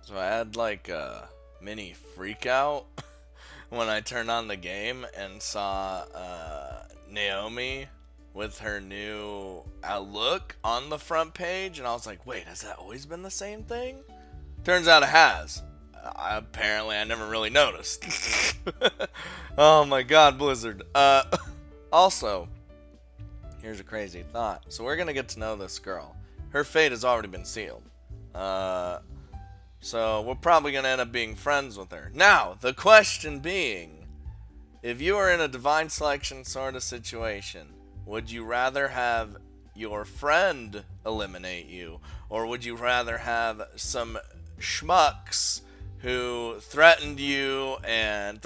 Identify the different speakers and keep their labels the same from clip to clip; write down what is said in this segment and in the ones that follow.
Speaker 1: So I had like a mini freak out when I turned on the game and saw Naomi with her new look on the front page, and I was like, wait, has that always been the same thing? Turns out it has. Apparently, I never really noticed. Oh my god, Blizzard. Also, here's a crazy thought. So we're gonna get to know this girl. Her fate has already been sealed. So we're probably gonna end up being friends with her. Now, the question being, if you were in a divine selection sort of situation, would you rather have your friend eliminate you, or would you rather have some schmucks who threatened you and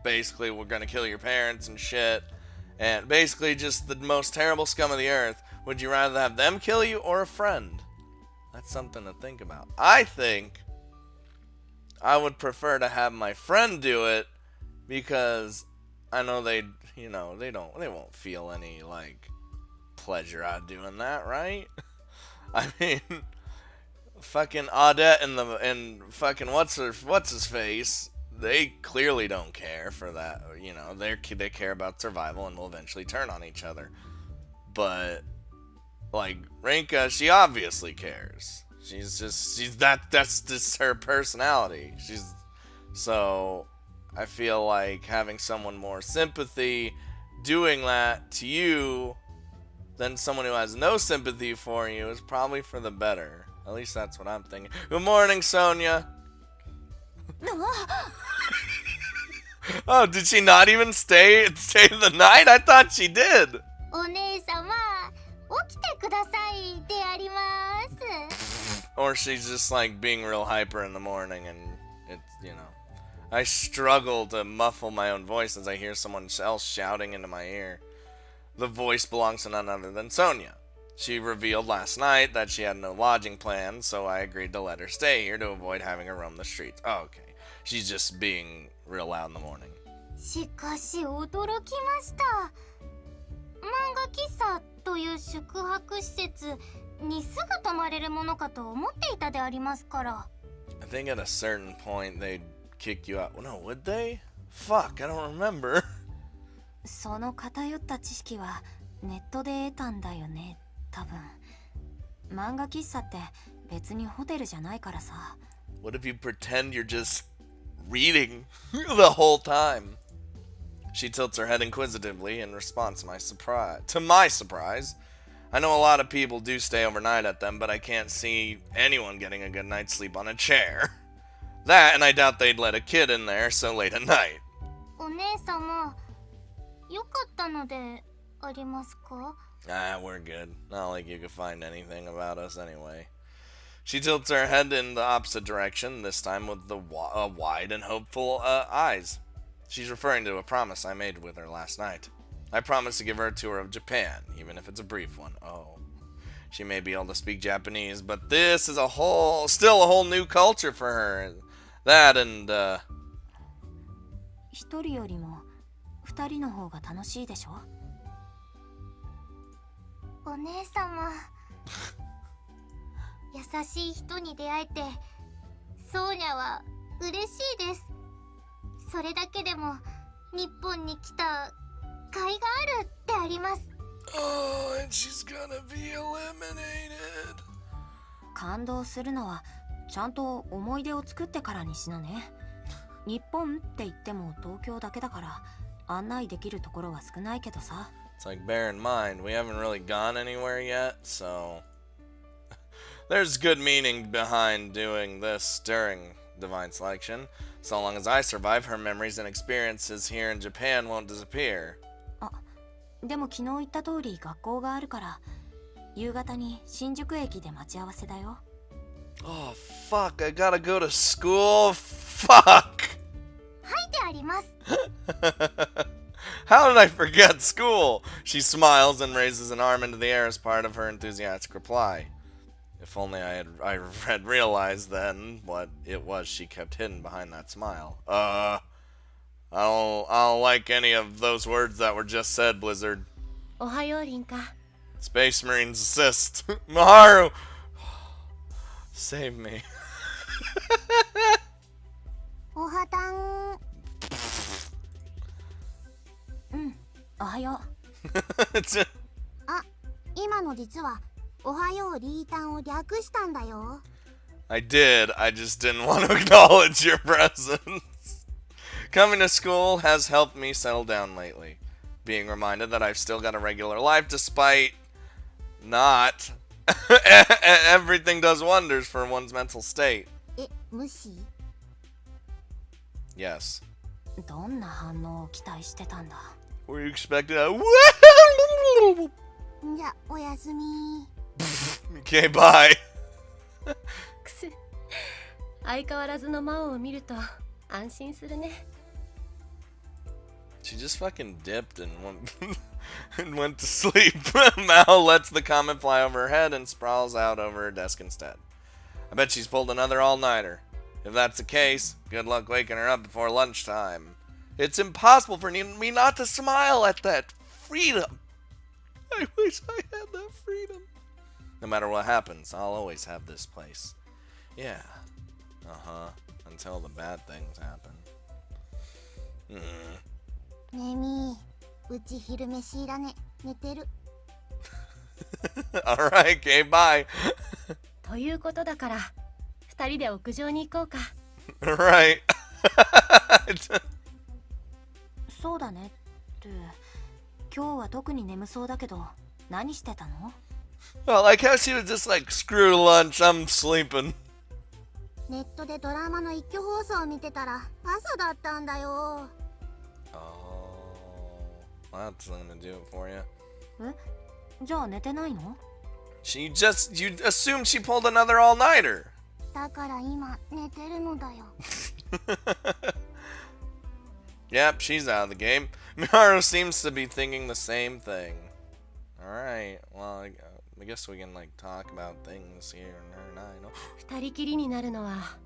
Speaker 1: basically we're gonna kill your parents and shit, and basically just the most terrible scum of the earth? Would you rather have them kill you or a friend? That's something to think about. I think I would prefer to have my friend do it because I know they won't feel any like pleasure out of doing that, right? I mean, fucking Audette and fucking what's his face, they clearly don't care for that. They care about survival and will eventually turn on each other. But like Rinka, she obviously cares. That's just her personality. So I feel like having someone more sympathy doing that to you than someone who has no sympathy for you is probably for the better. At least that's what I'm thinking. Good morning, Sonia. Oh, did she not even stay the night? I thought she did.
Speaker 2: お姉様、起きてくださいであります。
Speaker 1: Or she's just like being real hyper in the morning, and I struggle to muffle my own voice as I hear someone else shouting into my ear. The voice belongs to none other than Sonia. She revealed last night that she had no lodging plans, so I agreed to let her stay here to avoid having her roam the streets. Oh, okay. She's just being real loud in the morning.
Speaker 2: しかし驚きました。漫画喫茶という宿泊施設にすぐ泊まれるものかと思っていたでありますから。
Speaker 1: I think at a certain point they'd kick you out. No, would they? Fuck, I don't remember.
Speaker 2: その偏った知識はネットで得たんだよね、多分。漫画喫茶って別にホテルじゃないからさ。
Speaker 1: What if you pretend you're just reading the whole time? She tilts her head inquisitively in response to my surprise. I know a lot of people do stay overnight at them, but I can't see anyone getting a good night's sleep on a chair. That, and I doubt they'd let a kid in there so late at night.
Speaker 2: お姉様、よかったのでありますか?
Speaker 1: Ah, we're good. Not like you could find anything about us anyway. She tilts her head in the opposite direction, this time with the wide and hopeful eyes. She's referring to a promise I made with her last night. I promised to give her a tour of Japan, even if it's a brief one. Oh. She may be able to speak Japanese, but this is still a whole new culture for her. That and,
Speaker 2: 一人よりも二人の方が楽しいでしょ? お姉様、優しい人に出会えて、ソーニャは嬉しいです。それだけでも日本に来た甲斐があるってあります。
Speaker 1: Oh, and she's gonna be eliminated.
Speaker 2: 感動するのはちゃんと思い出を作ってからにしなね。日本って言っても東京だけだから案内できるところは少ないけどさ。
Speaker 1: It's like, bear in mind, we haven't really gone anywhere yet, so there's good meaning behind doing this during divine selection. So long as I survive, her memories and experiences here in Japan won't disappear.
Speaker 2: あ、でも昨日言った通り学校があるから夕方に新宿駅で待ち合わせだよ。
Speaker 1: Oh, fuck, I gotta go to school? Fuck!
Speaker 2: はいであります。
Speaker 1: How did I forget school? She smiles and raises an arm into the air as part of her enthusiastic reply. If only I had realized then what it was she kept hidden behind that smile. I don't like any of those words that were just said, Blizzard.
Speaker 2: おはようリンカ。
Speaker 1: Space Marines assist. Maharu! Save me.
Speaker 2: おはたん。おはよう。
Speaker 1: It's
Speaker 2: あ、今の実はおはようリータンを略したんだよ。
Speaker 1: I did. I just didn't want to acknowledge your presence. Coming to school has helped me settle down lately. Being reminded that I've still got a regular life despite not. Everything does wonders for one's mental state.
Speaker 2: え、無視？
Speaker 1: Yes.
Speaker 2: どんな反応を期待してたんだ？
Speaker 1: Were you expecting a...
Speaker 2: じゃ、おやすみ。
Speaker 1: Okay, bye.
Speaker 3: くす。相変わらずの魔王を見ると安心するね。
Speaker 1: She just fucking dipped and and went to sleep. Mao lets the comet fly over her head and sprawls out over her desk instead. I bet she's pulled another all-nighter. If that's the case, good luck waking her up before lunchtime. It's impossible for me not to smile at that freedom. I wish I had that freedom. No matter what happens, I'll always have this place. Yeah. Uh-huh. Until the bad things happen.
Speaker 2: ねえみー、うち昼飯いらね。寝てる。
Speaker 1: Alright, okay, bye.
Speaker 3: ということだから2人で屋上に行こうか。
Speaker 1: Right.
Speaker 2: そうだねって、今日は特に眠そうだけど、何してたの？
Speaker 1: Well, like how she was just like, screw lunch, I'm sleeping.
Speaker 2: ネットでドラマの一挙放送を見てたら朝だったんだよ。
Speaker 1: Oh, well, that's gonna do it for you.
Speaker 2: え？じゃあ寝てないの？
Speaker 1: You assumed she pulled another all-nighter.
Speaker 2: だから今寝てるのだよ。
Speaker 1: Yep, she's out of the game. Miharu seems to be thinking the same thing. Alright, well, I guess we can, like, talk about things here and there and I know.
Speaker 3: 2人きりになるのは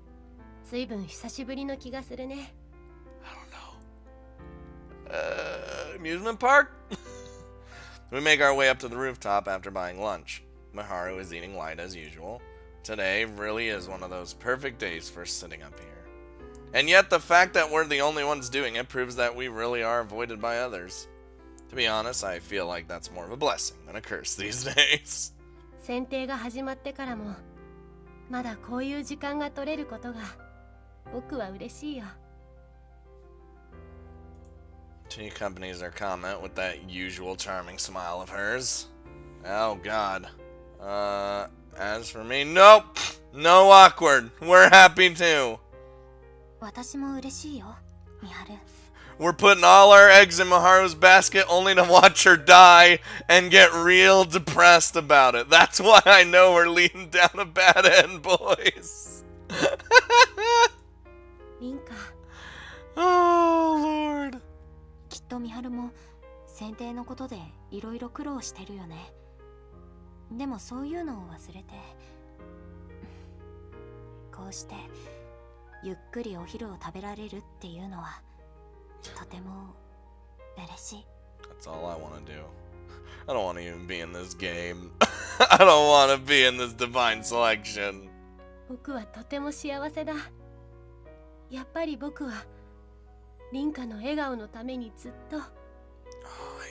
Speaker 3: 随分久しぶりの気がするね。
Speaker 1: I don't know. Amusement park? We make our way up to the rooftop after buying lunch. Miharu is eating light as usual. Today really is one of those perfect days for sitting up here. And yet the fact that we're the only ones doing it proves that we really are avoided by others. To be honest, I feel like that's more of a blessing than a curse these days.
Speaker 3: 選定が始まってからもまだこういう時間が取れることが僕は嬉しいよ。
Speaker 1: She accompanies her comment with that usual charming smile of hers. Oh god. As for me, nope! No awkward. We're happy too.
Speaker 2: 私も嬉しいよ、みはる。
Speaker 1: We're putting all our eggs in Miharu's basket only to watch her die and get real depressed about it. That's why I know we're leading down a bad end, boys.
Speaker 3: リンカ。
Speaker 1: Oh, Lord.
Speaker 2: きっとみはるも選定のことでいろいろ苦労してるよね。でもそういうのを忘れて、こうしてゆっくりお昼を食べられるっていうのはとても嬉しい。
Speaker 1: That's all I want to do. I don't want to even be in this game. I don't want to be in this divine selection.
Speaker 3: 僕はとても幸せだ。やっぱり僕はリンカの笑顔のためにずっと。
Speaker 1: Oh, I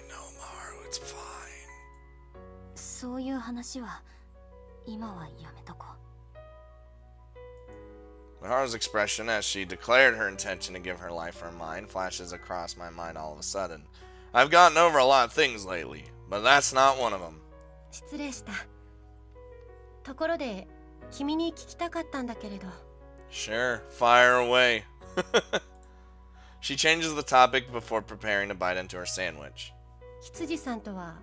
Speaker 1: know, Miharu, it's fine.
Speaker 2: そういう話は今はやめとこう。
Speaker 1: Miharu's expression as she declared her intention to give her life her mind flashes across my mind all of a sudden. I've gotten over a lot of things lately, but that's not one of them.
Speaker 3: 失礼した。ところで君に聞きたかったんだけれど。
Speaker 1: Sure, fire away. She changes the topic before preparing to bite into her sandwich.
Speaker 3: 羊さんとは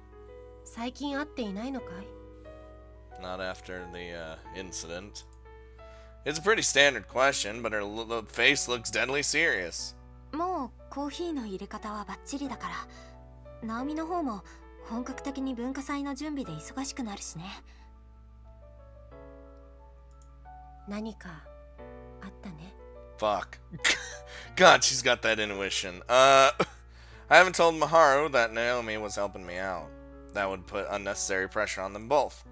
Speaker 3: 最近会っていないのかい？
Speaker 1: Not after the incident. It's a pretty standard question, but her face looks deadly serious.
Speaker 2: もうコーヒーの入れ方はバッチリだから、ナオミの方も本格的に文化祭の準備で忙しくなるしね。
Speaker 3: 何かあったね。
Speaker 1: Fuck. God, she's got that intuition. I haven't told Miharu that Naomi was helping me out. That would put unnecessary pressure on them both.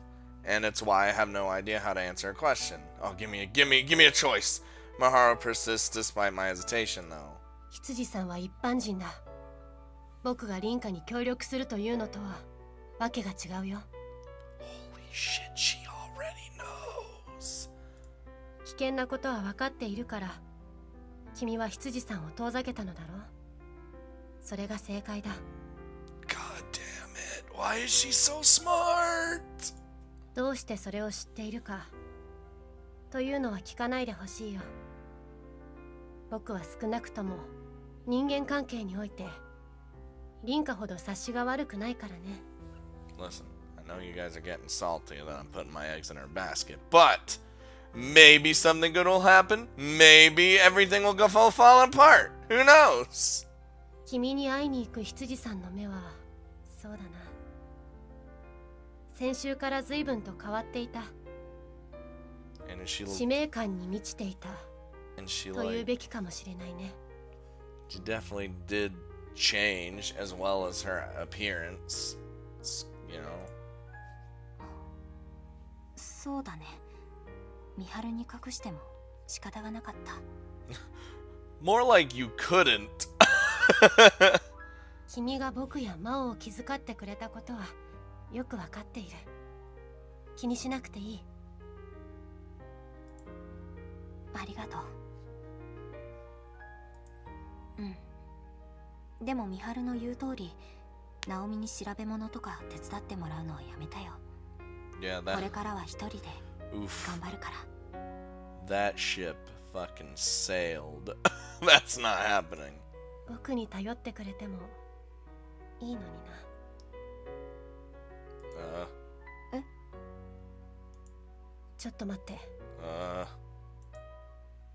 Speaker 1: and it's why I have no idea how to answer a question. Oh, give me a choice. Maharu persists despite my hesitation, though.
Speaker 3: 羊さんは一般人だ。僕が凛花に協力するというのとはわけが違うよ。
Speaker 1: Holy shit, she already knows.
Speaker 3: 危険なことは分かっているから、君は羊さんを遠ざけたのだろう。それが正解だ。
Speaker 1: God damn it, why is she so smart?
Speaker 3: どうしてそれを知っているかというのは聞かないでほしいよ。僕は少なくとも人間関係において凛花ほど察しが悪くないからね。
Speaker 1: Listen, I know you guys are getting salty that I'm putting my eggs in her basket, but maybe something good will happen. Maybe everything will go fall apart. Who knows?
Speaker 3: 君に会いに行く羊さんの目はそうだな。先週から随分と変わっていた。
Speaker 1: And is she
Speaker 3: 使命感に満ちていた
Speaker 1: and she
Speaker 3: という
Speaker 1: like
Speaker 3: べきかもしれないね。
Speaker 1: she definitely did change as well as her appearance. You know.
Speaker 2: そうだね。美晴に隠しても仕方がなかった。
Speaker 1: More like you couldn't.
Speaker 3: 君が僕や魔王を気遣ってくれたことはよくわかっている。気にしなくていい。
Speaker 2: ありがとう。うん。でも美晴の言う通り、ナオミに調べ物とか手伝ってもらうのはやめたよ。
Speaker 1: Yeah,
Speaker 2: これからは一人で
Speaker 1: oof.
Speaker 2: 頑張るから。
Speaker 1: That ship fucking sailed. That's not happening.
Speaker 3: 僕に頼ってくれてもいいのにな。ちょっと待って。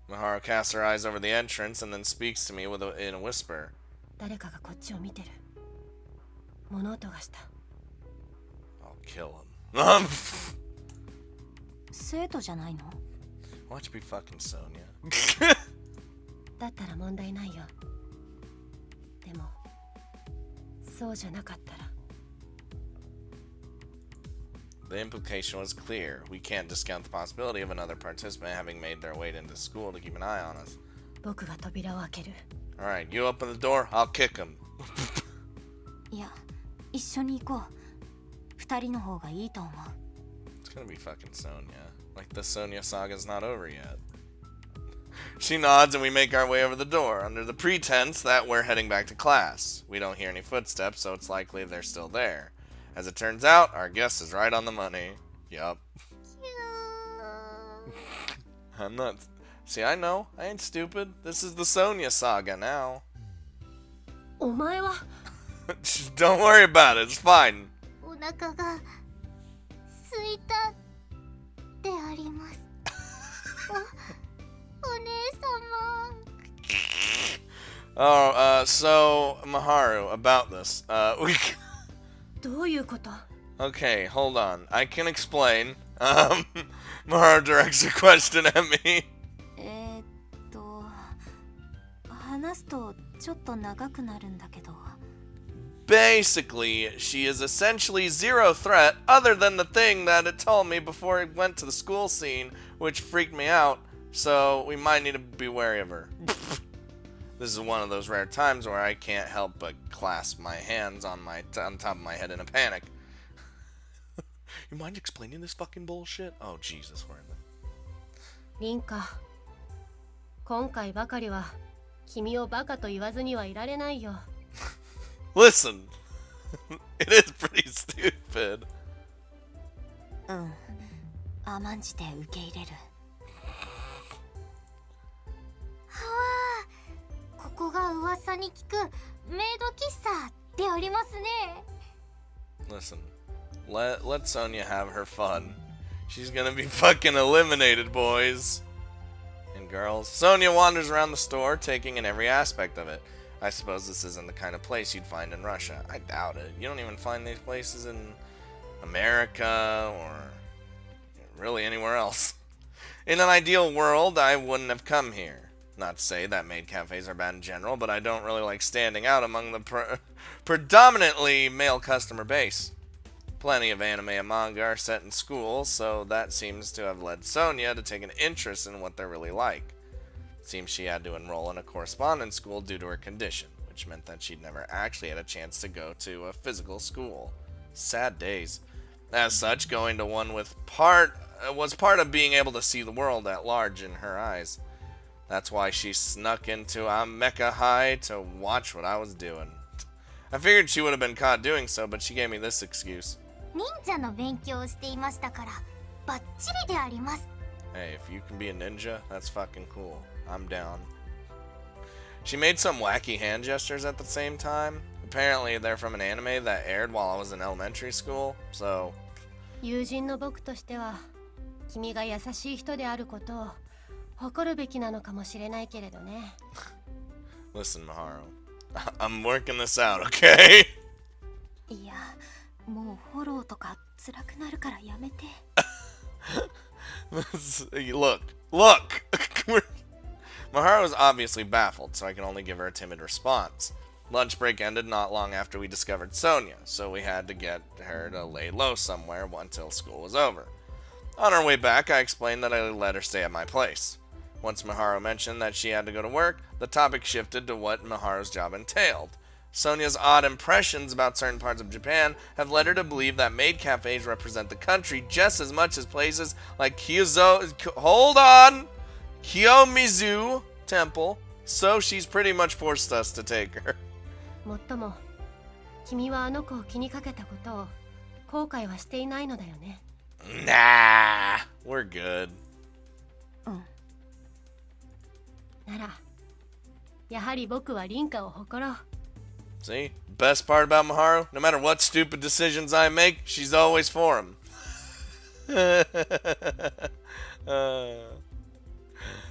Speaker 1: Maharu casts her eyes over the entrance and then speaks to me in a whisper.
Speaker 3: 誰かがこっちを見てる。物音がした。
Speaker 1: I'll kill him.
Speaker 2: 生徒じゃないの？
Speaker 1: Why don't you be fucking Sonia?
Speaker 3: だったら問題ないよ。でもそうじゃなかったら。
Speaker 1: The implication was clear. We can't discount the possibility of another participant having made their way into school to keep an eye on us.
Speaker 3: 僕が扉を開ける。
Speaker 1: Alright, you open the door, I'll kick him.
Speaker 2: いや、一緒に行こう。二人の方がいいと思う。
Speaker 1: It's gonna be fucking Sonia. Like the Sonia saga's not over yet. She nods and we make our way over the door, under the pretense that we're heading back to class. We don't hear any footsteps, so it's likely they're still there. As it turns out, our guess is right on the money. Yup. I'm not... See, I know. I ain't stupid. This is the Sonia saga now.
Speaker 3: お前は
Speaker 1: Don't worry about it. It's fine.
Speaker 2: お腹が空いたであります。お姉様。
Speaker 1: Oh, so, Maharu, about this. We...
Speaker 3: どういうこと？
Speaker 1: Okay, hold on. I can explain. Maharu directs a question at me.
Speaker 2: 話すとちょっと長くなるんだけど。
Speaker 1: Basically, she is essentially zero threat other than the thing that it told me before it went to the school scene, which freaked me out, so we might need to be wary of her. This is one of those rare times where I can't help but clasp my hands on top of my head in a panic. You mind explaining this fucking bullshit? Oh, Jesus, we're in the...
Speaker 3: 凛花、今回ばかりは君をバカと言わずにはいられないよ。
Speaker 1: Listen, it is pretty stupid.
Speaker 2: うん、甘んじて受け入れる。はわ、ここが噂に聞くメイド喫茶でありますね。
Speaker 1: Listen, let Sonia have her fun. She's gonna be fucking eliminated, boys and girls. Sonia wanders around the store, taking in every aspect of it. I suppose this isn't the kind of place you'd find in Russia. I doubt it. You don't even find these places in America or really anywhere else. In an ideal world, I wouldn't have come here. Not to say that maid cafes are bad in general, but I don't really like standing out among the predominantly male customer base. Plenty of anime and manga are set in school, so that seems to have led Sonia to take an interest in what they're really like. Seems she had to enroll in a correspondence school due to her condition, which meant that she'd never actually had a chance to go to a physical school. Sad days. As such, going to one was part of being able to see the world at large in her eyes. That's why she snuck into Mecha High to watch what I was doing. I figured she would have been caught doing so, but she gave me this excuse.
Speaker 2: 忍者の勉強をしていましたからバッチリであります。
Speaker 1: Hey, if you can be a ninja, that's fucking cool. I'm down. She made some wacky hand gestures at the same time. Apparently, they're from an anime that aired while I was in elementary school, so...
Speaker 3: 友人の僕としては君が優しい人であることを誇るべきなのかもしれないけれどね。
Speaker 1: Listen, Maharu. I'm working this out, okay?
Speaker 4: いや、もうフォローとか辛くなるからやめて。
Speaker 1: Look! Maharu was obviously baffled, so I can only give her a timid response. Lunch break ended not long after we discovered Sonia, so we had to get her to lay low somewhere until school was over. On our way back, I explained that I let her stay at my place. Once Maharu mentioned that she had to go to work, the topic shifted to what Maharu's job entailed. Sonia's odd impressions about certain parts of Japan have led her to believe that maid cafes represent the country just as much as places like Kiyomizu Temple, so she's pretty much forced us to take her.
Speaker 3: もっとも君はあの子を気にかけたことを後悔はしていないのだよね。
Speaker 1: Nah, we're good.
Speaker 3: ならやはり僕は凛花を誇ろう。
Speaker 1: See? Best part about Maharu? No matter what stupid decisions I make, she's always for him.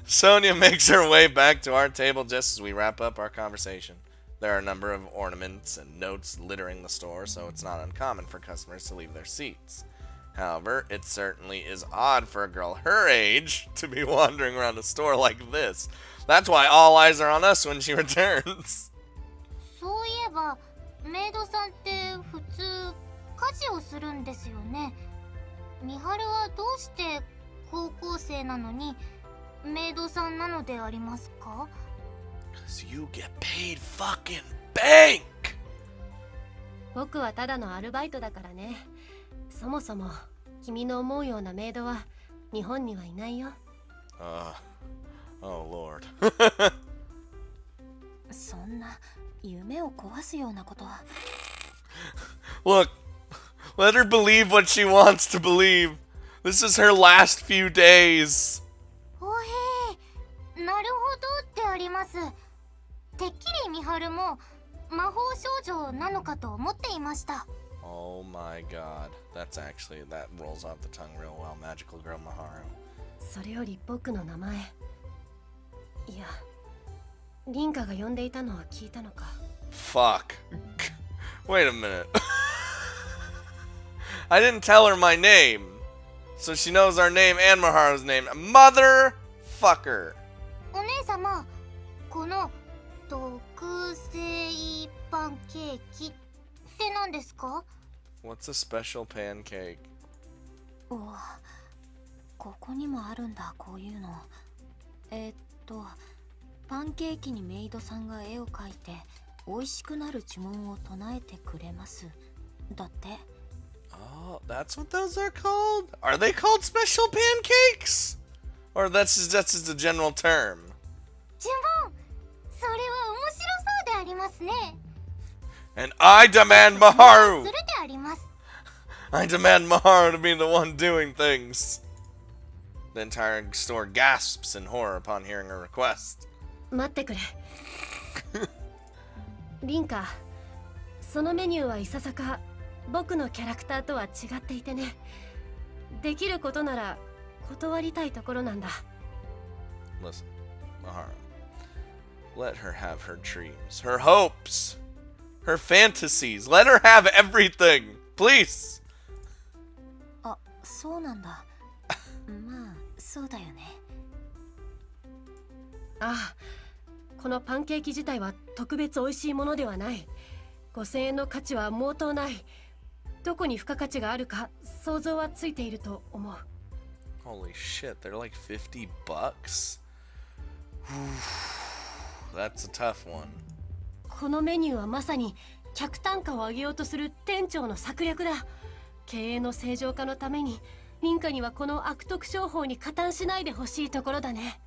Speaker 1: Sonia makes her way back to our table just as we wrap up our conversation. There are a number of ornaments and notes littering the store, so it's not uncommon for customers to leave their seats. However, it certainly is odd for a girl her age to be wandering around a store like this. That's why all eyes are on us when she returns.
Speaker 2: そういえばメイドさんって普通家事をするんですよね。美晴はどうして高校生なのにメイドさんなのでありますか？
Speaker 1: 'Cause you get paid fucking bank!
Speaker 3: 僕はただのアルバイトだからね。そもそも君の思うようなメイドは日本にはいないよ。
Speaker 1: Oh lord.
Speaker 4: そんな夢を壊すようなことは。
Speaker 1: Look, let her believe what she wants to believe. This is her last few days.
Speaker 2: おへえ、なるほどってあります。てっきり美晴も魔法少女なのかと思っていました。
Speaker 1: Oh my god. That rolls off the tongue real well. Magical girl Maharu.
Speaker 3: それより僕の名前、いや凛花が呼んでいたのは聞いたのか。
Speaker 1: Fuck. Wait a minute. I didn't tell her my name. So she knows our name and Maharu's name. Motherfucker.
Speaker 2: お姉様、この特製パンケーキって何ですか？
Speaker 1: What's a special pancake?
Speaker 4: うわ、ここにもあるんだこういうの。パンケーキにメイドさんが絵を描いて美味しくなる呪文を唱えてくれますだって。
Speaker 1: Oh, that's what those are called? Are they called special pancakes? Or that's just a general term?
Speaker 2: 呪文、それは面白そうでありますね。
Speaker 1: And I demand Maharu!
Speaker 2: するであります。
Speaker 1: I demand Maharu to be the one doing things. The entire store gasps in horror upon hearing her request.
Speaker 3: 待ってくれ。凛花、そのメニューはいささか僕のキャラクターとは違っていてね。できることなら断りたいところなんだ。
Speaker 1: Listen, Maharu. Let her have her dreams, her hopes, her fantasies. Let her have everything, please.
Speaker 4: あ、そうなんだ。まあ、そうだよね。
Speaker 3: ああ、このパンケーキ自体は特別美味しいものではない。5000円の価値は毛頭ない。どこに付加価値があるか想像はついていると思う。
Speaker 1: Holy shit, they're like $50? That's a tough one.
Speaker 3: このメニューはまさに客単価を上げようとする店長の策略だ。経営の正常化のために林家にはこの悪徳商法に加担しないでほしいところだね。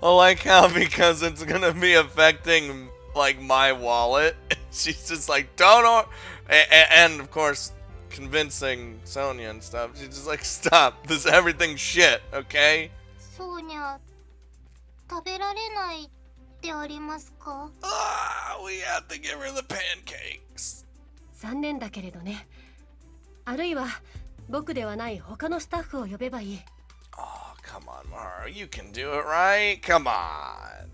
Speaker 1: I like how because it's gonna be affecting like my wallet, she's just like don't and of course convincing Sonia and stuff. She's just like stop. This everything's shit, okay?
Speaker 2: そうにゃ、食べられないってありますか？
Speaker 1: We have to give her the pancakes.
Speaker 3: 残念だけれどね。あるいは僕ではない他のスタッフを呼べばいい。
Speaker 1: Oh, come on, Maharu. You can do it, right? Come on.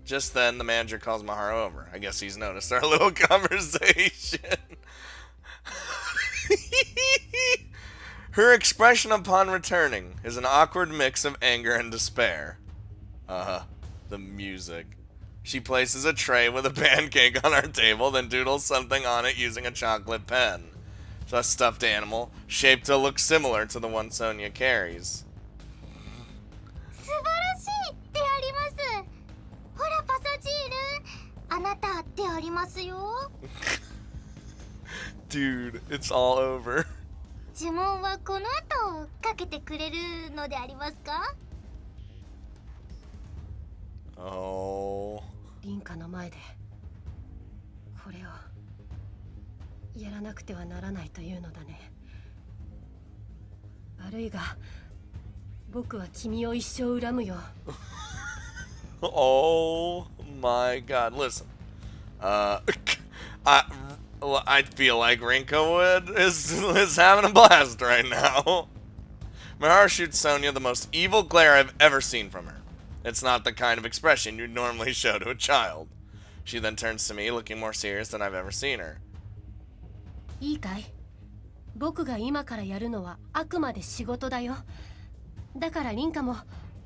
Speaker 1: Just then, the manager calls Maharu over. I guess he's noticed our little conversation. Her expression upon returning is an awkward mix of anger and despair. The music. She places a tray with a pancake on our table, then doodles something on it using a chocolate pen. It's a stuffed animal, shaped to look similar to the one Sonia carries.
Speaker 2: 素晴らしいってあります。ほらパサジール、あなたってありますよ。
Speaker 1: Dude, it's all over.
Speaker 2: 呪文はこの後かけてくれるのでありますか？
Speaker 1: Oh.
Speaker 3: 林家の前でこれをやらなくてはならないというのだね。悪いが僕は君を一生恨むよ。
Speaker 1: Oh my god. Listen. I feel like Rinko is having a blast right now. Maharu shoots Sonia the most evil glare I've ever seen from her. It's not the kind of expression you'd normally show to a child. She then turns to me, looking more serious than I've ever seen her.
Speaker 3: いいかい？僕が今からやるのはあくまで仕事だよ。だから林家も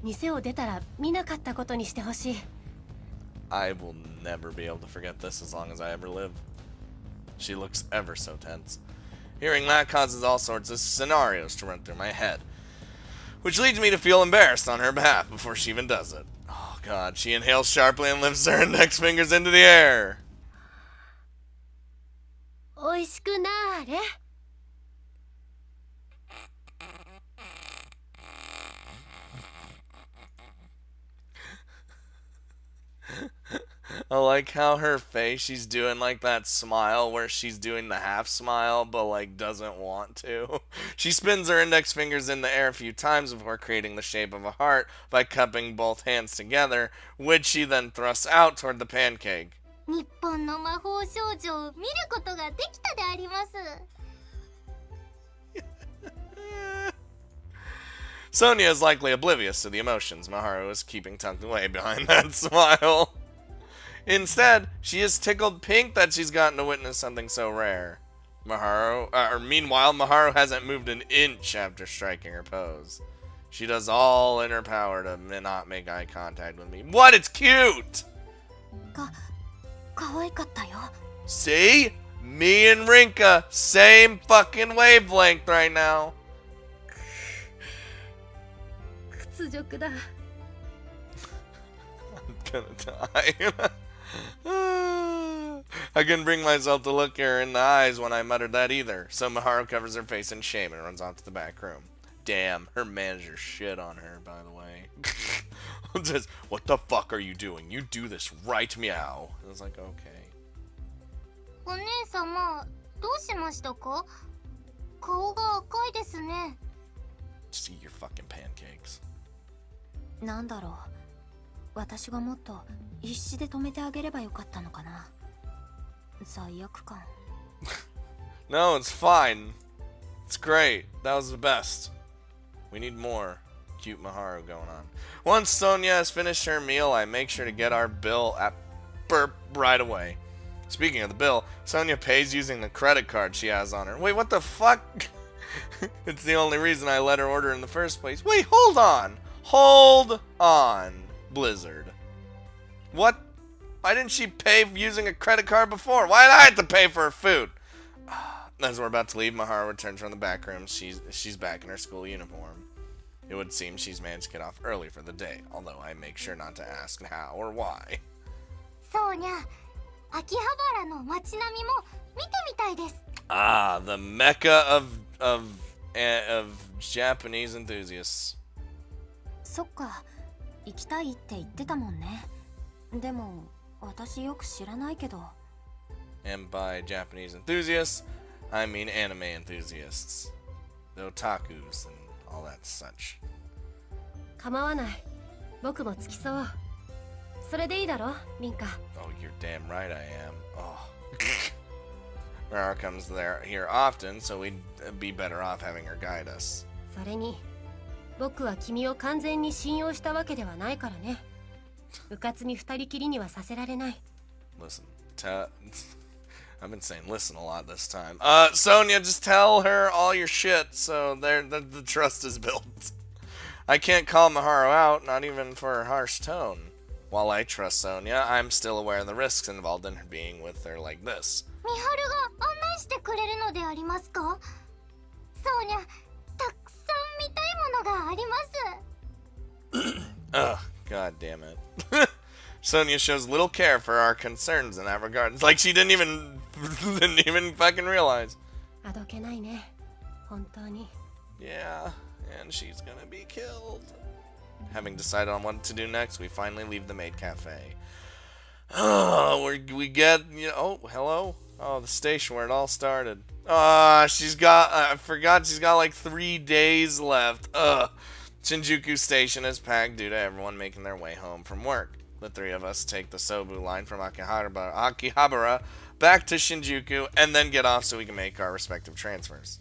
Speaker 3: 店を出たら見なかったことにしてほしい。
Speaker 1: I will never be able to forget this as long as I ever live. She looks ever so tense. Hearing that causes all sorts of scenarios to run through my head, which leads me to feel embarrassed on her behalf before she even does it. Oh god, she inhales sharply and lifts her index fingers into the air.
Speaker 3: おいしくなーれ。
Speaker 1: I like how her face, she's doing like that smile where she's doing the half smile but like doesn't want to. She spins her index fingers in the air a few times before creating the shape of a heart by cupping both hands together, which she then thrusts out toward the pancake.
Speaker 2: 日本の魔法少女を見ることができたであります。
Speaker 1: Sonia is likely oblivious to the emotions Maharu is keeping tucked away behind that smile. Instead, she is tickled pink that she's gotten to witness something so rare. Meanwhile, Maharu hasn't moved an inch after striking her pose. She does all in her power to not make eye contact with me. What? It's cute!
Speaker 4: 可愛かったよ。
Speaker 1: See? Me and Rinka, same fucking wavelength right now.
Speaker 3: 屈辱だ。
Speaker 1: I'm gonna die. I couldn't bring myself to look her in the eyes when I muttered that either, so Maharu covers her face in shame and runs off to the back room. Damn, her manager shit on her, by the way. Just, what the fuck are you doing? You do this right, meow. I was like, okay.
Speaker 2: お姉様、どうしましたか？顔が赤いですね。
Speaker 1: See your fucking pancakes.
Speaker 4: なんだろう。私がもっと必死で止めてあげればよかったのかな。罪悪感。
Speaker 1: No, it's fine. It's great. That was the best. We need more cute Maharu going on. Once Sonia has finished her meal, I make sure to get our bill at burp right away. Speaking of the bill, Sonia pays using the credit card she has on her. Wait, what the fuck? It's the only reason I let her order in the first place. Wait, hold on. Hold on, Blizzard. What Why didn't she pay using a credit card before? Why did I have to pay for her food? As we're about to leave, Maharu returns from the back room. She's back in her school uniform. It would seem she's managed to get off early for the day, although I make sure not to ask how or why.
Speaker 2: そうにゃ、秋葉原の街並みも見てみたいです。
Speaker 1: Ah, the mecca of Japanese enthusiasts.
Speaker 4: そっか、行きたいって言ってたもんね。でも私よく知らないけど。
Speaker 1: And by Japanese enthusiasts, I mean anime enthusiasts. The otakus and all that such.
Speaker 3: 構わない。僕も付き添おう。それでいいだろ、リンカ。
Speaker 1: Oh, you're damn right I am. Oh. Rara comes here often, so we'd be better off having her guide us.
Speaker 3: それに、僕は君を完全に信用したわけではないからね。うかつに二人きりにはさせられない。
Speaker 1: Listen, I've been saying listen a lot this time. Sonia, just tell her all your shit so the trust is built. I can't call Maharu out, not even for her harsh tone. While I trust Sonia, I'm still aware of the risks involved in her being with her like this.
Speaker 2: ミハルが案内してくれるのでありますか？そうにゃ、たくさん見たいものがあります。
Speaker 1: Ugh, god damn it. Sonia shows little care for our concerns in that regard. It's like she didn't even fucking realize.
Speaker 3: あどけないね。本当に。
Speaker 1: Yeah, and she's gonna be killed. Having decided on what to do next, we finally leave the maid cafe. Oh, we get, oh, hello? Oh, the station where it all started. I forgot she's got like 3 days left. Shinjuku Station is packed due to everyone making their way home from work. The three of us take the Sobu line from Akihabara back to Shinjuku and then get off so we can make our respective transfers.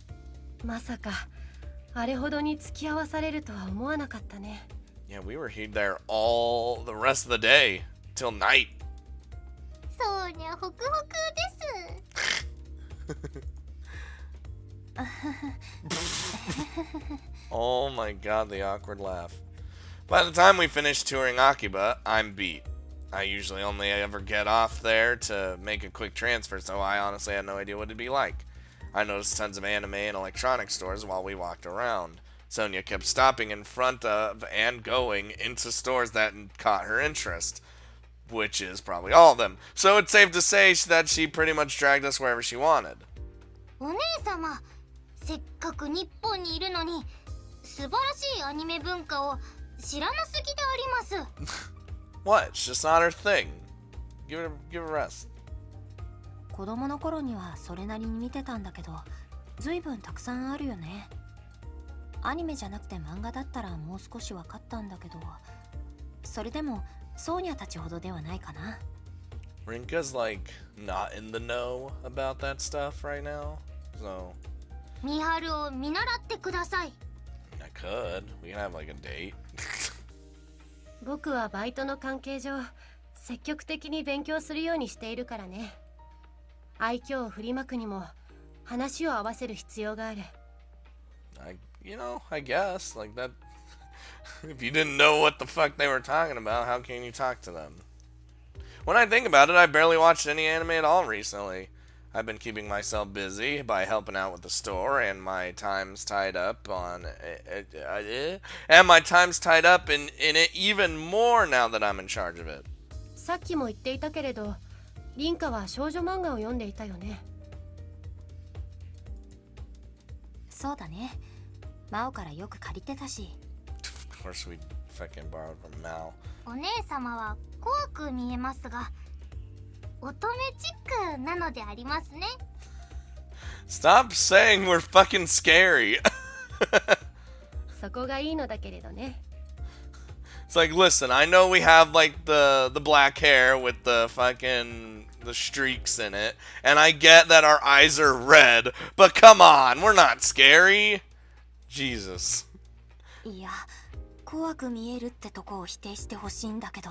Speaker 3: まさか、あれほどに付き合わされるとは思わなかったね。
Speaker 1: Yeah, we were there all the rest of the day till night.
Speaker 2: そうにゃ、ホクホクです。
Speaker 1: Oh my god, the awkward laugh. By the time we finish touring Akiba, I'm beat. I usually only ever get off there to make a quick transfer, so I honestly had no idea what it'd be like. I noticed tons of anime and electronic stores while we walked around. Sonia kept stopping in front of and going into stores that caught her interest, which is probably all of them. So it's safe to say that she pretty much dragged us wherever she wanted.
Speaker 2: お姉様、せっかく日本にいるのに素晴らしいアニメ文化を知らなすぎであります。
Speaker 1: What? It's just not her thing. Give her a rest.
Speaker 4: 子供の頃にはそれなりに見てたんだけど、ずいぶんたくさんあるよね。アニメじゃなくて漫画だったらもう少し分かったんだけど、それでもソーニャたちほどではないかな。
Speaker 1: Rinka's like not in the know about that stuff right now, so
Speaker 2: ミハルを見習ってください。
Speaker 1: I could. We can have like a date.
Speaker 3: 僕はバイトの関係上、積極的に勉強するようにしているからね。愛嬌を振りまくにも話を合わせる必要がある。
Speaker 1: I guess like that. If you didn't know what the fuck they were talking about, how can you talk to them? When I think about it, I barely watched any anime at all recently. I've been keeping myself busy by helping out with the store, and my time's tied up in it even more now that I'm in charge of it.
Speaker 3: さっきも言っていたけれど、リンカは少女漫画を読んでいたよね。
Speaker 4: そうだね。マオからよく借りてたし。
Speaker 1: Of course we fucking borrowed from Mao.
Speaker 2: お姉様は怖く見えますが、乙女チックなのでありますね。
Speaker 1: Stop saying we're fucking scary.
Speaker 3: そこがいいのだけれどね。
Speaker 1: It's like, listen, I know we have like the black hair with the streaks in it, and I get that our eyes are red, but come on, we're not scary. Jesus.
Speaker 4: いや、怖く見えるってとこを否定してほしいんだけど。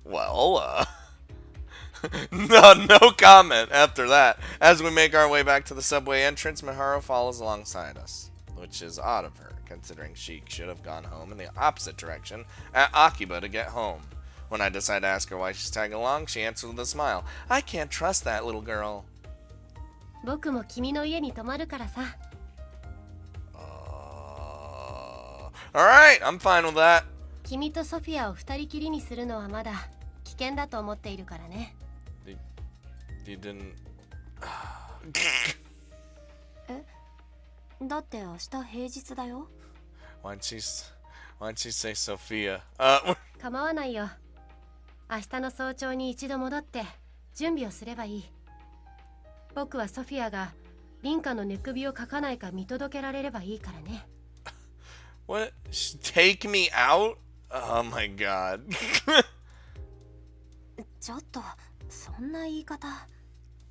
Speaker 1: Well, no comment after that. As we make our way back to the subway entrance, Miharu follows alongside us, which is odd of her, considering she should have gone home in the opposite direction at Akiba to get home. When I decide to ask her why she's tagging along, she answers with a smile. I can't trust that little girl.
Speaker 3: 僕も君の家に泊まるからさ。
Speaker 1: Alright, I'm fine with that.
Speaker 3: 君とソフィアを二人きりにするのはまだ危険だと思っているからね。
Speaker 1: You didn't...
Speaker 4: だって明日平日だよ。
Speaker 1: Why'd she say Sophia?
Speaker 3: 構わないよ。明日の早朝に一度戻って準備をすればいい。僕はソフィアがリンカの寝首をかかないか見届けられればいいからね。
Speaker 1: What? Take me out? Oh my god.
Speaker 4: ちょっとそんな言い方。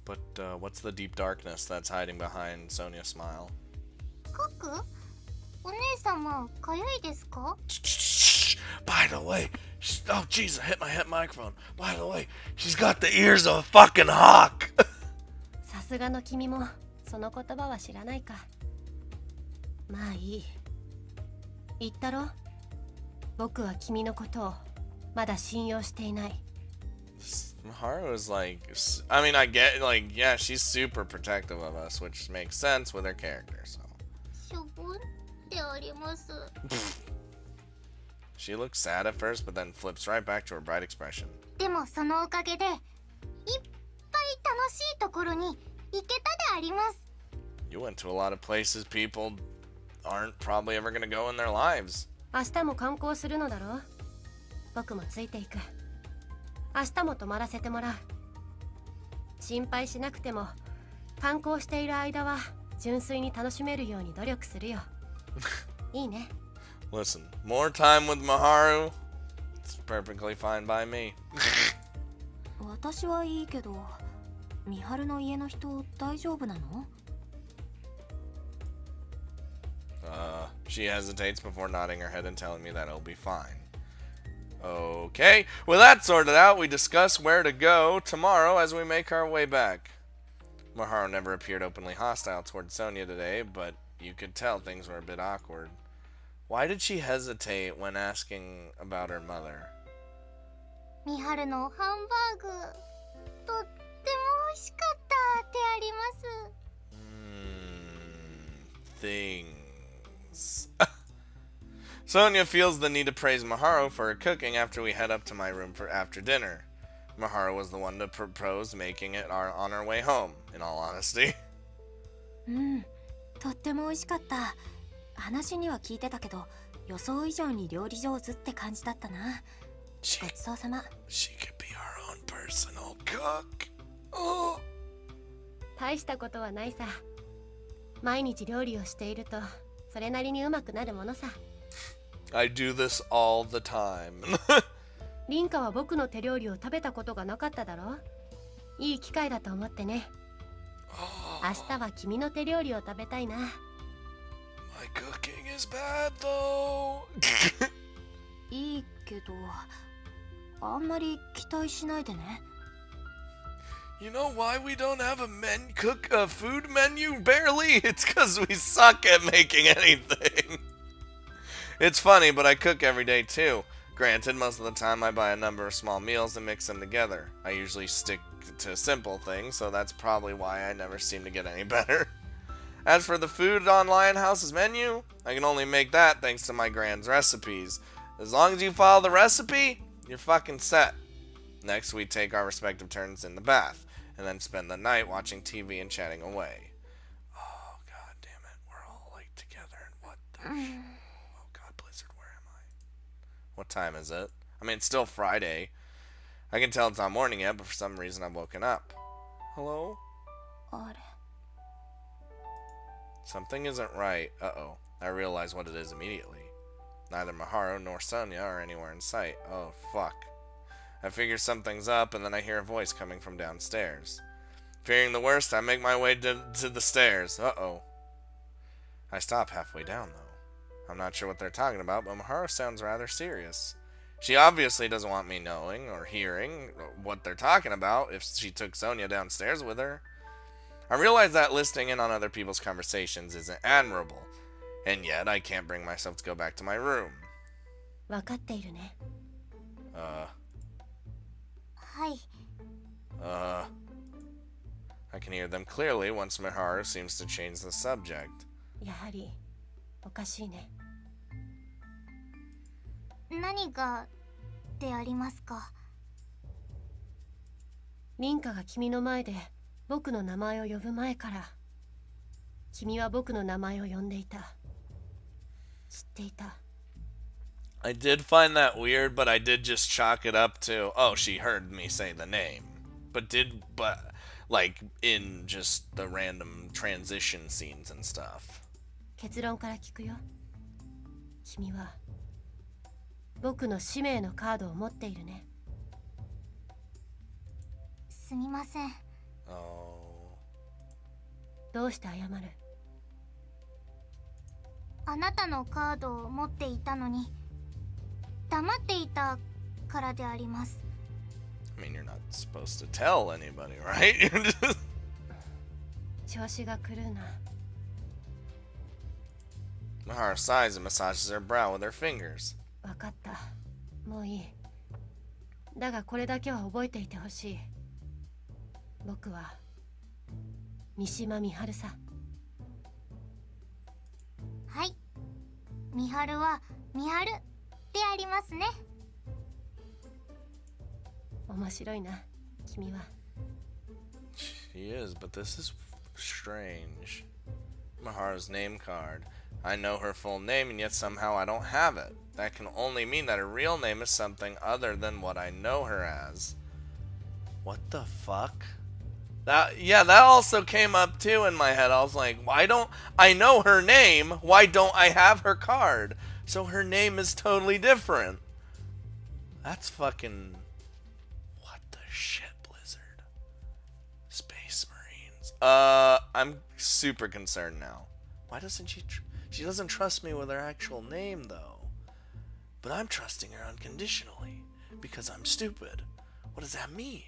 Speaker 1: But what's the deep darkness that's hiding behind Sonia's smile?
Speaker 2: かくお姉様かゆいですか？
Speaker 1: By the way, oh jeez, I hit my microphone. By the way, she's got the ears of a fucking hawk.
Speaker 3: さすがの君もその言葉は知らないか。まあいい。言ったろ？僕は君のことをまだ信用していない。
Speaker 1: Maharu is like, I mean, I get, like, yeah, she's super protective of us, which makes sense with her character, so.
Speaker 2: しょぼんってあります。
Speaker 1: She looks sad at first, but then flips right back to her bright expression.
Speaker 2: でもそのおかげでいっぱい楽しいところに行けたであります。
Speaker 1: You went to a lot of places people aren't probably ever gonna go in their lives.
Speaker 3: 明日も観光するのだろう？僕もついていく。明日も泊まらせてもらう。心配しなくても観光している間は純粋に楽しめるように努力するよ。いいね。
Speaker 1: Listen, more time with Maharu, it's perfectly fine by me.
Speaker 4: 私はいいけど、美晴の家の人大丈夫なの？
Speaker 1: She hesitates before nodding her head and telling me that it'll be fine. Okay, with that sorted out, we discuss where to go tomorrow as we make our way back. Maharu never appeared openly hostile toward Sonia today, but you could tell things were a bit awkward. Why did she hesitate when asking about her mother?
Speaker 2: みはるのハンバーグとっても美味しかったってあります。
Speaker 1: Things. Sonia feels the need to praise Maharu for her cooking after we head up to my room for after dinner. Maharu was the one to propose making it on our way home, in all honesty.
Speaker 4: とっても美味しかった。話には聞いてたけど、予想以上に料理上手って感じだったな。ごちそうさま。
Speaker 1: She could be our own personal cook. Oh.
Speaker 3: 大したことはないさ。毎日料理をしているとそれなりにうまくなるものさ。
Speaker 1: I do this all the time.
Speaker 3: リンカは僕の手料理を食べたことがなかっただろう。いい機会だと思ってね。明日は君の手料理を食べたいな。
Speaker 1: My cooking is bad though.
Speaker 4: いいけど、あんまり期待しないでね。
Speaker 1: You know why we don't have a food menu? Barely. It's because we suck at making anything. It's funny, but I cook every day too. Granted, most of the time I buy a number of small meals and mix them together. I usually stick to simple things, so that's probably why I never seem to get any better. As for the food on Lionhouse's menu, I can only make that thanks to my grand's recipes. As long as you follow the recipe, you're fucking set. Next, we take our respective turns in the bath, and then spend the night watching TV and chatting away. Oh, god damn it. We're all, like, together, and what the Oh god, Blizzard, where am I? What time is it? I mean, it's still Friday. I can tell it's not morning yet, but for some reason I've woken up. Hello?
Speaker 4: あれ。
Speaker 1: Something isn't right. Uh-oh. I realize what it is immediately. Neither Maharu nor Sonia are anywhere in sight. Oh, fuck. I figure something's up, and then I hear a voice coming from downstairs. Fearing the worst, I make my way to the stairs. Uh-oh. I stop halfway down, though. I'm not sure what they're talking about, but Maharu sounds rather serious. She obviously doesn't want me knowing or hearing what they're talking about if she took Sonia downstairs with her. I realize that listening in on other people's conversations isn't admirable, and yet I can't bring myself to go back to my room.
Speaker 3: 分かっているね。
Speaker 2: はい。
Speaker 1: I can hear them clearly once Miharu seems to change the subject.
Speaker 3: やはりおかしいね。
Speaker 2: 何がでありますか？
Speaker 3: 凛花が君の前で僕の名前を呼ぶ前から君は僕の名前を呼んでいた。知っていた。
Speaker 1: I did find that weird, but I did just chalk it up to, oh, she heard me say the name. But like, in just the random transition scenes and stuff.
Speaker 3: 結論から聞くよ。君は僕の使命のカードを持っているね。
Speaker 2: すみません。
Speaker 1: Oh.
Speaker 3: どうして謝る？
Speaker 2: あなたのカードを持っていたのに黙っていたからであります。
Speaker 1: I mean, you're not supposed to tell anybody, right?
Speaker 3: 調子が狂うな。
Speaker 1: Miharu sighs and massages her brow with her fingers.
Speaker 3: 分かった。もういい。だがこれだけは覚えていてほしい。僕は三島美晴さ。
Speaker 2: はい。美晴は美晴でありますね。
Speaker 3: 面白いな、君は。
Speaker 1: She is, but this is strange. Miharu's name card. I know her full name, and yet somehow I don't have it. That can only mean that her real name is something other than what I know her as. What the fuck? That also came up too in my head. I was like, why don't I know her name? Why don't I have her card? So her name is totally different. That's fucking... What the shit, Blizzard? Space Marines. I'm super concerned now. Why doesn't she doesn't trust me with her actual name, though. But I'm trusting her unconditionally. Because I'm stupid. What does that mean?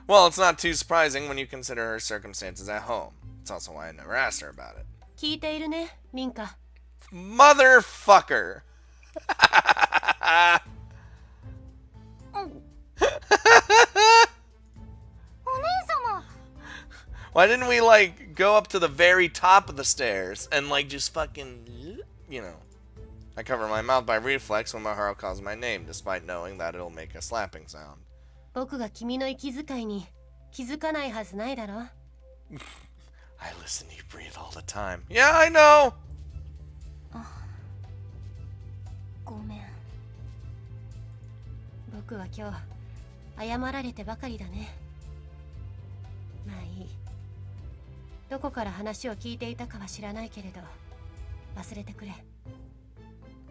Speaker 1: Well, it's not too surprising when you consider her circumstances at home. It's also why I never asked her about it.
Speaker 3: 聞いているね、凛花。
Speaker 1: Motherfucker! Why didn't we, like, go up to the very top of the stairs and, like, just fucking, you know. I cover my mouth by reflex when Miharu calls my name, despite knowing that it'll make a slapping sound.
Speaker 3: 僕が君の息遣いに気づかないはずないだろ。
Speaker 1: I listen to you breathe all the time. Yeah, I know!
Speaker 4: ごめん。
Speaker 3: 僕は今日謝られてばかりだね。まあいい。どこから話を聞いていたかは知らないけれど、忘れてくれ。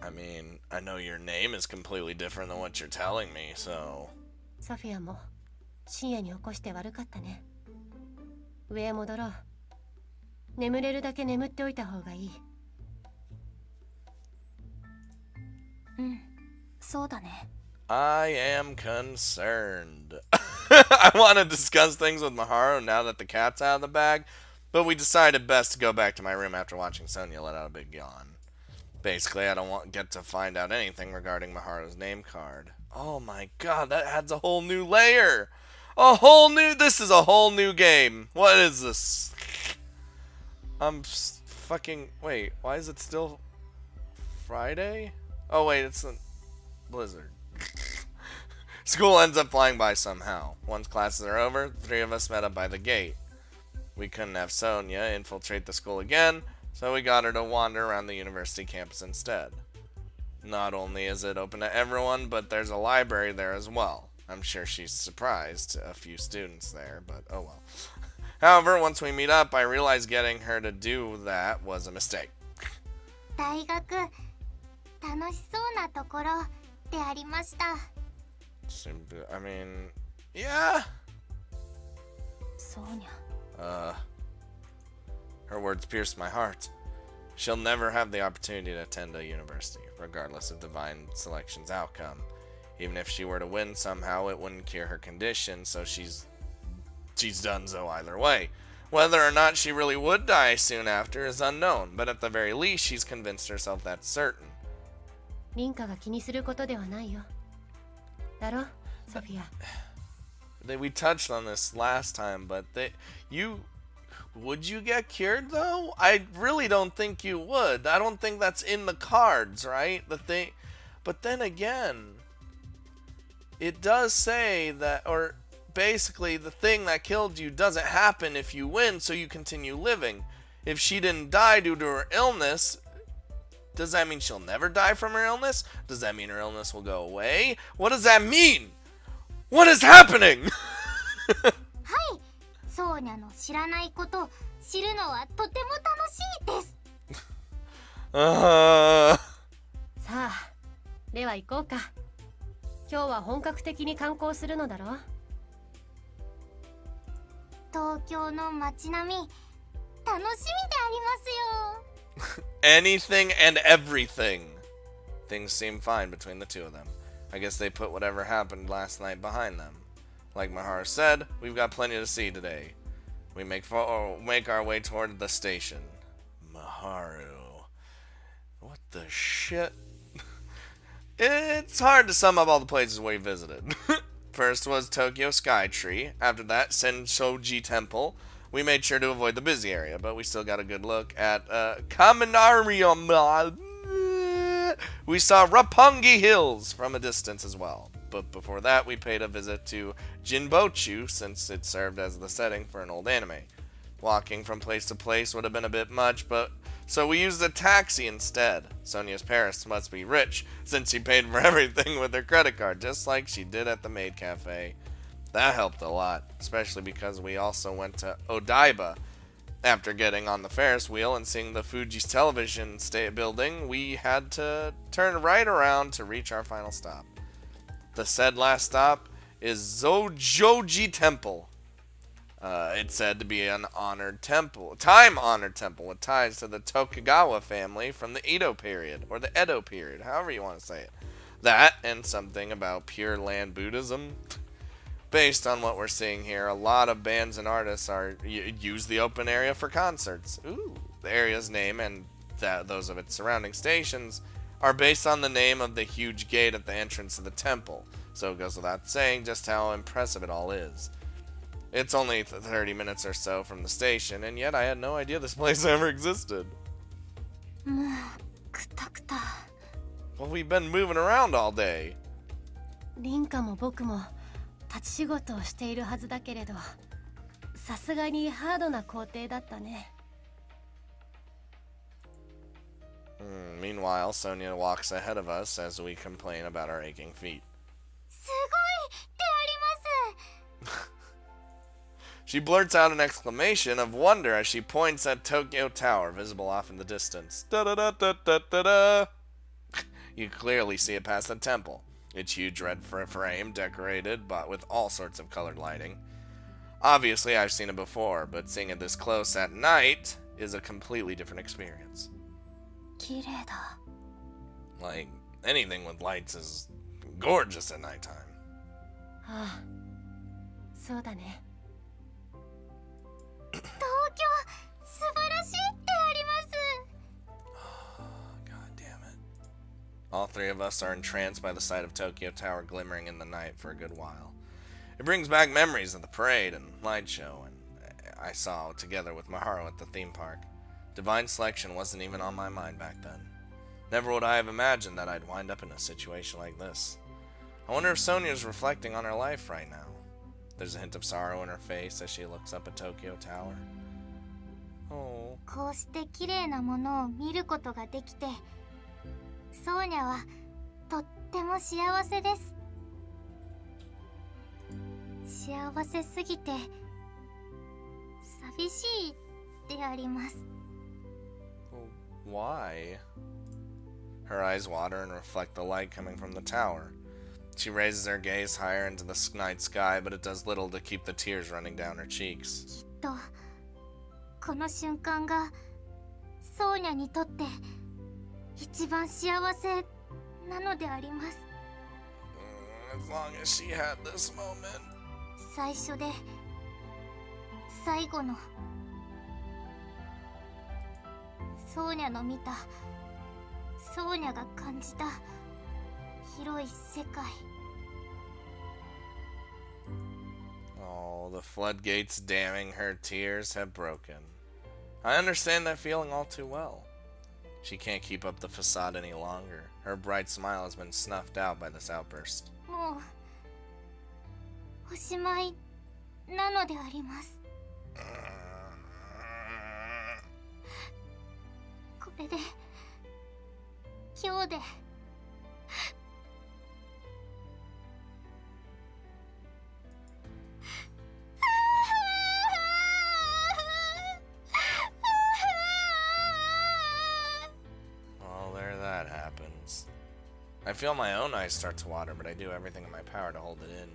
Speaker 1: I mean, I know your name is completely different than what you're telling me, so...
Speaker 3: ソフィアも深夜に起こして悪かったね。上へ戻ろう。眠れるだけ眠っておいた方がいい。
Speaker 4: うん、そうだね。
Speaker 1: I am concerned. I want to discuss things with Miharu now that the cat's out of the bag, but we decided best to go back to my room after watching Sonia let out a big yawn. Basically, I don't get to find out anything regarding Miharu's name card. Oh my god, that adds a whole new layer! This is a whole new game. What is this? Wait, why is it still Friday? Oh wait, it's a Blizzard. School ends up flying by somehow. Once classes are over, the three of us met up by the gate. We couldn't have Sonia infiltrate the school again, so we got her to wander around the university campus instead. Not only is it open to everyone, but there's a library there as well. I'm sure she's surprised a few students there, but oh well. However, once we meet up, I realized getting her to do that was a mistake.
Speaker 2: 大学楽しそうなところでありました。
Speaker 1: I mean, yeah.
Speaker 4: そうにゃ。
Speaker 1: Her words pierced my heart. She'll never have the opportunity to attend a university, regardless of Divine Selection's outcome. Even if she were to win somehow, it wouldn't cure her condition, so she's done so either way. Whether or not she really would die soon after is unknown, but at the very least, she's convinced herself that's certain.
Speaker 3: 凛花が気にすることではないよ。だろ？ソフィア。
Speaker 1: We touched on this last time, but would you get cured though? I really don't think you would. I don't think that's in the cards, right? But then again, it does say that, or basically the thing that killed you doesn't happen if you win, so you continue living. If she didn't die due to her illness, does that mean she'll never die from her illness? Does that mean her illness will go away? What does that mean? What is happening?
Speaker 2: はい、ソーニャの知らないことを知るのはとても楽しいです。
Speaker 3: さあ、では行こうか。今日は本格的に観光するのだろう。
Speaker 2: 東京の街並み、楽しみでありますよ。
Speaker 1: Anything and everything. Things seem fine between the two of them. I guess they put whatever happened last night behind them. Like Maharu said, we've got plenty to see today. We make our way toward the station. Maharu. What the shit? It's hard to sum up all the places we visited. First was Tokyo Skytree. After that, Sensoji Temple. We made sure to avoid the busy area, but we still got a good look at Kaminarium. We saw Roppongi Hills from a distance as well. But before that, we paid a visit to Jinbochu, since it served as the setting for an old anime. Walking from place to place would have been a bit much, but so we used a taxi instead. Sonia's parents must be rich, since she paid for everything with her credit card, just like she did at the maid cafe. That helped a lot, especially because we also went to Odaiba. After getting on the Ferris wheel and seeing the Fuji's television building, we had to turn right around to reach our final stop. The said last stop is Zojoji Temple. It's said to be an honored temple, time-honored temple with ties to the Tokugawa family from the Edo period, or the Edo period, however you want to say it. That, and something about Pure Land Buddhism. Based on what we're seeing here, a lot of bands and artists use the open area for concerts. Ooh, the area's name and those of its surrounding stations are based on the name of the huge gate at the entrance of the temple, so it goes without saying just how impressive it all is. It's only 30 minutes or so from the station, and yet I had no idea this place ever existed.
Speaker 2: もうくたくた。
Speaker 1: Well, we've been moving around all day.
Speaker 3: リンカも僕も立ち仕事をしているはずだけれど、さすがにハードな工程だったね。
Speaker 1: Meanwhile, Sonia walks ahead of us as we complain about our aching feet.
Speaker 2: すごいであります。
Speaker 1: She blurts out an exclamation of wonder as she points at Tokyo Tower, visible off in the distance. Da-da-da-da-da-da-da! You clearly see it past the temple. Its huge red frame decorated, but with all sorts of colored lighting. Obviously, I've seen it before, but seeing it this close at night is a completely different experience.
Speaker 2: 綺麗だ。
Speaker 1: Like, anything with lights is gorgeous at nighttime.
Speaker 3: ああ、そうだね。
Speaker 2: 東京素晴らしいってあります。
Speaker 1: God damn it. All three of us are entranced by the sight of Tokyo Tower glimmering in the night for a good while. It brings back memories of the parade and light show and I saw together with Maharu at the theme park. Divine selection wasn't even on my mind back then. Never would I have imagined that I'd wind up in a situation like this. I wonder if Sonia's reflecting on her life right now. There's a hint of sorrow in her face as she looks up at Tokyo Tower. Oh.
Speaker 2: こうして綺麗なものを見ることができて、ソーニャはとっても幸せです。幸せすぎて寂しいであります。
Speaker 1: Why? Her eyes water and reflect the light coming from the tower. She raises her gaze higher into the night sky, but it does little to keep the tears running down her cheeks.
Speaker 2: きっとこの瞬間がソーニャにとって一番幸せなのであります。
Speaker 1: As long as she had this moment.
Speaker 2: 最初で最後のソーニャの見た、ソーニャが感じた広い世界、
Speaker 1: the floodgates damming her tears have broken. I understand that feeling all too well. She can't keep up the facade any longer. Her bright smile has been snuffed out by this outburst.
Speaker 2: もうおしまいなのであります。これで今日で
Speaker 1: Well, there that happens. I feel my own eyes start to water, but I do everything in my power to hold it in.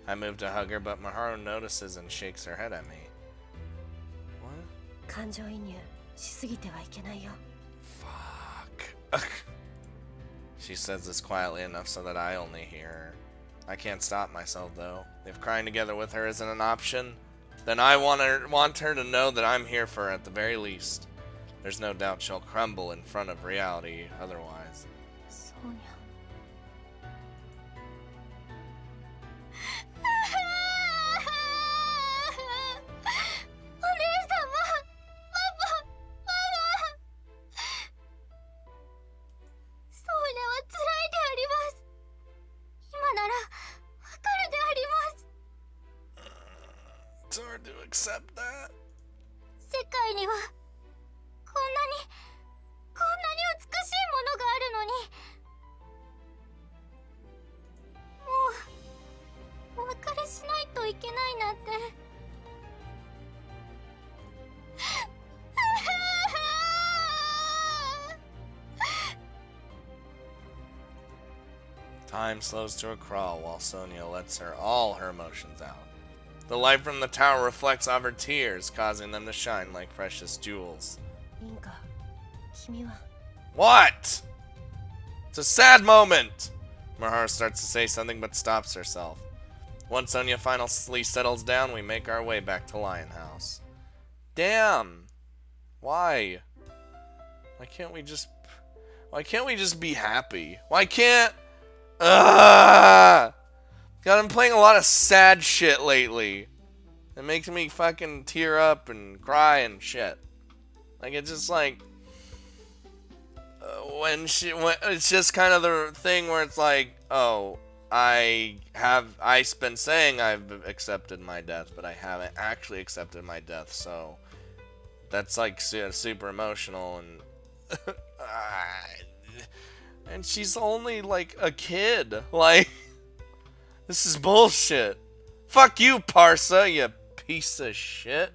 Speaker 1: I move to hug her, but Miharu notices and shakes her head at me. What?
Speaker 3: 感情移入しすぎてはいけないよ。
Speaker 1: Fuck. She says this quietly enough so that I only hear her. I can't stop myself, though. If crying together with her isn't an option, then I want her to know that I'm here for her at the very least. There's no doubt she'll crumble in front of reality otherwise.
Speaker 4: そうにゃ。
Speaker 1: It's hard to accept that.
Speaker 2: 世界にはこんなに美しいものがあるのにもうお別れしないといけないなんて
Speaker 1: Time slows to a crawl while Sonia lets all her emotions out. The light from the tower reflects off her tears, causing them to shine like precious jewels.
Speaker 3: リンカ、君は
Speaker 1: What? It's a sad moment! Miharu starts to say something but stops herself. Once Sonia finally settles down, we make our way back to Lion House. Damn! Why? Why can't we just be happy? Why can't... God, I'm playing a lot of sad shit lately. It makes me fucking tear up and cry and shit. Like, it's just like... when it's just kind of the thing where it's like, oh, I've been saying I've accepted my death, but I haven't actually accepted my death, so... That's like super emotional and... and she's only like a kid. Like, this is bullshit. Fuck you, Parsa, you piece of shit.